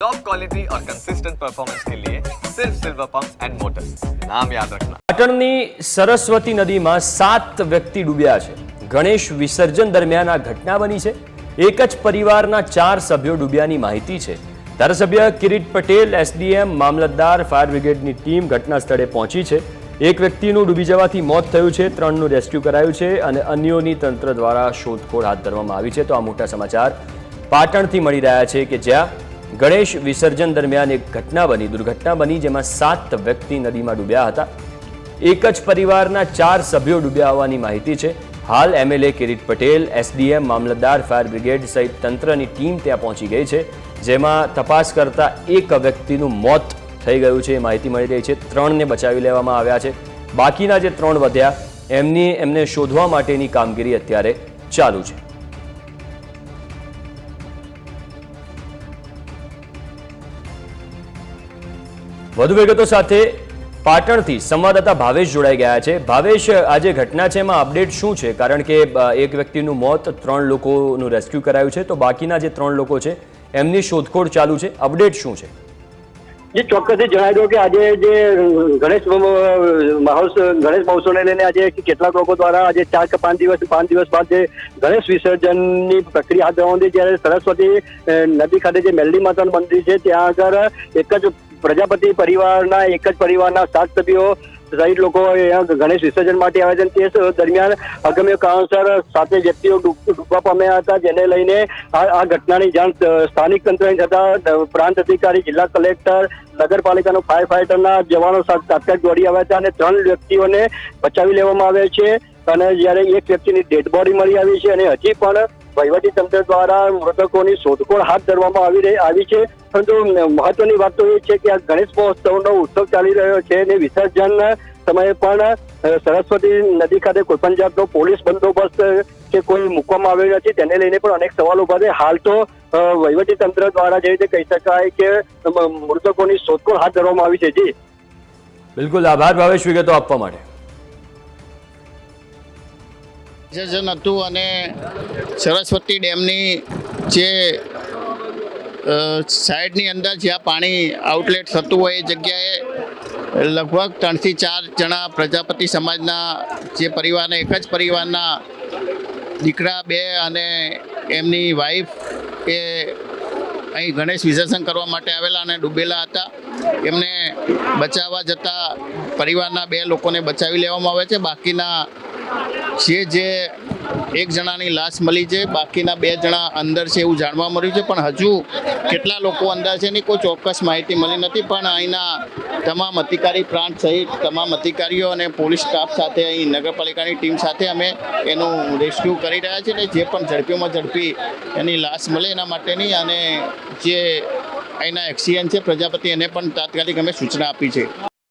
Top quality और consistent performance के लिए सिर्फ सिल्वर पंप्स एंड मोटर्स, नाम याद रखना। પાટણની સરસ્વતી નદીમાં 7 વ્યક્તિ ડૂબ્યા છે। ગણેશ વિસર્જન દરમિયાન આ ઘટના બની છે। એક જ પરિવારના 4 સભ્યો ડૂબ્યાની માહિતી છે। ધારાસભ્ય કિરીટ પટેલ, એસડીએમ, મામલતદાર, ફાયર બ્રિગેડની ટીમ ઘટના સ્થળે પહોંચી છે। એક વ્યક્તિનું ડૂબી જવાથી મોત થયું છે, 3નું રેસ્ક્યુ કરાયું છે અને અન્યોની તંત્ર દ્વારા શોધખોળ હાથ ધરવામાં આવી છે। તો આ મોટા સમાચાર પાટણથી મળી રહ્યા છે કે જ્યાં ગણેશ વિસર્જન દરમિયાન એક દુર્ઘટના બની જેમાં 7 વ્યક્તિ નદીમાં ડૂબ્યા હતા। એક જ પરિવારના 4 સભ્યો ડૂબ્યા હોવાની માહિતી છે। હાલ એમએલએ કિરીટ પટેલ, એસડીએમ, મામલતદાર, ફાયર બ્રિગેડ સહિત તંત્રની ટીમ ત્યાં પહોંચી ગઈ છે, જેમાં તપાસ કરતા એક વ્યક્તિનું મોત થઈ ગયું છે એ માહિતી મળી રહી છે। 3ને બચાવી લેવામાં આવ્યા છે। બાકીના જે 3 વધ્યા એમને શોધવા માટેની કામગીરી અત્યારે ચાલુ છે। વધુ વિગતો સાથે પાટણથી સંવાદદાતા ભાવેશ જોડાઈ ગયા છે। ભાવેશ, આ જે ઘટના છે એમાં અપડેટ શું છે? કારણ કે એક વ્યક્તિનું મોત, 3 લોકોનું રેસ્ક્યુ કરાયું છે, તો બાકીના જે 3 લોકો છે એમની શોધખોળ ચાલુ છે। અપડેટ શું છે? જે ચોક્કસથી જણાવી દો કે આજે જે ગણેશ મહોત્સવને લઈને આજે કેટલાક લોકો દ્વારા આજે 4 કે 5 દિવસ બાદ જે ગણેશ વિસર્જનની પ્રક્રિયા હાથ ધરવામાં આવી, જ્યારે સરસ્વતી નદી ખાતે જે મેલડી માતાનું મંદિર છે ત્યાં આગળ એક જ પ્રજાપતિ પરિવારના 7 સભ્યો સહિત લોકો ગણેશ વિસર્જન માટે આવ્યા છે। તે દરમિયાન અગમ્ય કારણસર 7 વ્યક્તિઓ ડૂબવા પામ્યા હતા, જેને લઈને આ ઘટનાની જાણ સ્થાનિક તંત્રને થતા પ્રાંત અધિકારી, જિલ્લા કલેક્ટર, નગરપાલિકાનો ફાયર ફાઈટરના જવાનો તાત્કાલિક દોડી આવ્યા હતા અને 3 વ્યક્તિઓને બચાવી લેવામાં આવ્યા છે અને જ્યારે એક વ્યક્તિની ડેડ બોડી મળી આવી છે અને હજી પણ વહીવટી તંત્ર દ્વારા મૃતકોની શોધખોળ હાથ ધરવામાં આવી છે। પરંતુ મહત્વની વાત તો એ છે કે આ ગણેશ મહોત્સવનો ઉત્સવ ચાલી રહ્યો છે અને વિસર્જન સમયે પણ સરસ્વતી નદી ખાતે કોઈપણ જાતનો પોલીસ બંદોબસ્ત કે કોઈ મૂકવામાં આવ્યો નથી, તેને લઈને પણ અનેક સવાલો ઉભા છે। હાલ તો વહીવટી તંત્ર દ્વારા જે રીતે કહી શકાય કે મૃતકોની શોધખોળ હાથ ધરવામાં આવી છે। જી બિલકુલ, આભાર ભાવેશ વિગતો આપવા માટે। વિસર્જન હતું અને સરસ્વતી ડેમની જે સાઈડની અંદર જ્યાં પાણી આઉટલેટ થતું હોય એ જગ્યાએ લગભગ 3 થી 4 જણા પ્રજાપતિ સમાજના જે પરિવારના એક જ પરિવારના દીકરા 2 અને એમની વાઈફ એ અહીં ગણેશ વિસર્જન કરવા માટે આવેલા અને ડૂબેલા હતા। એમને બચાવવા જતાં પરિવારના 2 લોકોને બચાવી લેવામાં આવે છે। બાકીના જે એક જણાની લાશ મળી છે, બાકીના 2 જણા અંદર છે એવું જાણવા મળ્યું છે, પણ હજુ કેટલા લોકો અંદર છે એની કોઈ ચોક્કસ માહિતી મળી નથી। પણ અહીંના તમામ અધિકારી, પ્રાંત સહિત તમામ અધિકારીઓ અને પોલીસ સ્ટાફ સાથે અહીં નગરપાલિકાની ટીમ સાથે અમે એનું રેસ્ક્યુ કરી રહ્યા છીએ અને જે પણ ઝડપીમાં ઝડપી એની લાશ મળે એના માટેની અને જે અહીંના એક્સિડન્ટ છે પ્રજાપતિ એને પણ તાત્કાલિક અમે સૂચના આપી છે।